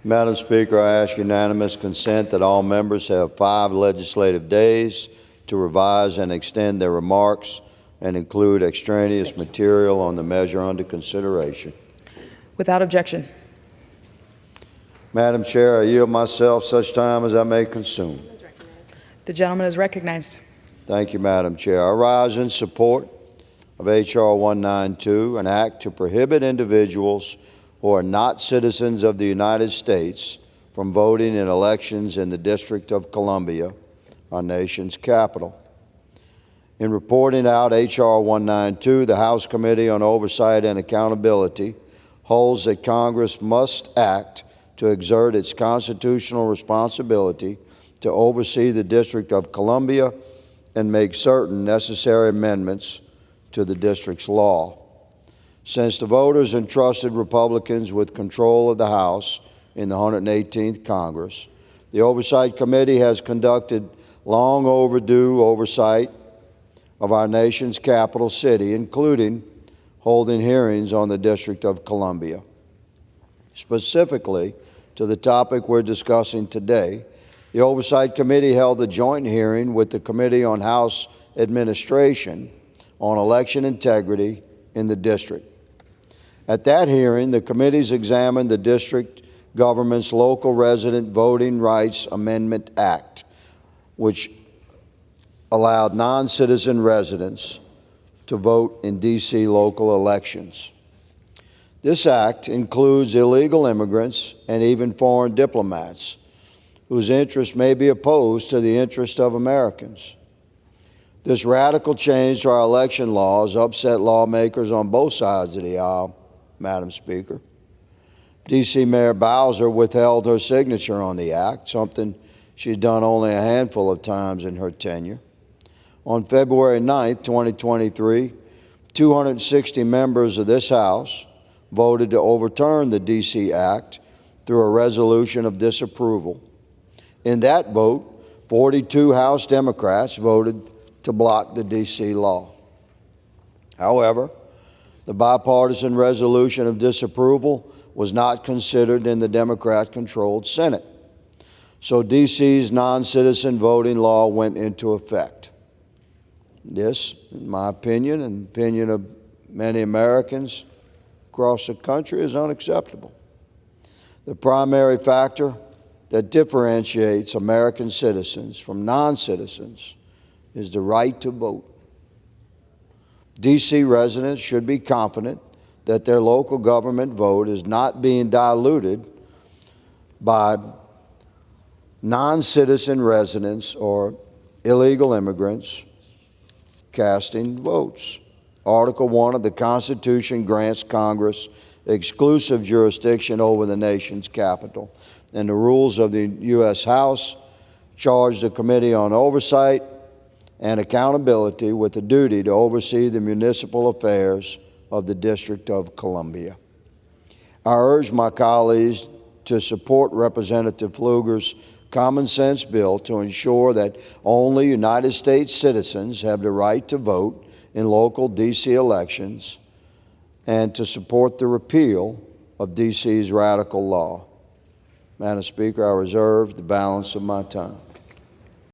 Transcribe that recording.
Madam Speaker, I ask unanimous consent that all members have 5 legislative days to revise and extend their remarks and include extraneous material on the measure under consideration. Without objection. Madam Chair, I yield myself such time as I may consume. The gentleman is recognized. Thank you, Madam Chair. I rise in support of H.R. 192, an act to prohibit individuals who are not citizens of the United States from voting in elections in the District of Columbia, our nation's capital. In reporting out H.R. 192, the House Committee on Oversight and Accountability holds that Congress must act to exert its constitutional responsibility to oversee the District of Columbia and make certain necessary amendments to the district's law. Since the voters entrusted Republicans with control of the House in the 118th Congress, the Oversight Committee has conducted long overdue oversight of our nation's capital city, including holding hearings on the District of Columbia. Specifically to the topic we're discussing today, the Oversight Committee held a joint hearing with the Committee on House Administration on election integrity in the district. At that hearing, the committees examined the district government's Local Resident Voting Rights Amendment Act, which allowed non-citizen residents to vote in D.C. local elections. This act includes illegal immigrants and even foreign diplomats whose interests may be opposed to the interests of Americans. This radical change to our election laws upset lawmakers on both sides of the aisle, Madam Speaker. D.C. Mayor Bowser withheld her signature on the act, something she's done only a handful of times in her tenure. On February 9, 2023, 260 members of this House voted to overturn the D.C. Act through a resolution of disapproval. In that vote, 42 House Democrats voted to block the D.C. law. However, the bipartisan resolution of disapproval was not considered in the Democrat-controlled Senate, so D.C.'s non-citizen voting law went into effect. This, in my opinion, and the opinion of many Americans across the country, is unacceptable. The primary factor that differentiates American citizens from non-citizens is the right to vote. D.C. residents should be confident that their local government vote is not being diluted by non-citizen residents or illegal immigrants casting votes. Article 1 of the Constitution grants Congress exclusive jurisdiction over the nation's capital, and the rules of the U.S. House charge the Committee on Oversight and Accountability with the duty to oversee the municipal affairs of the District of Columbia. I urge my colleagues to support Representative Pfluger's common sense bill to ensure that only United States citizens have the right to vote in local D.C. elections, and to support the repeal of D.C.'s radical law. Madam Speaker, I reserve the balance of my time.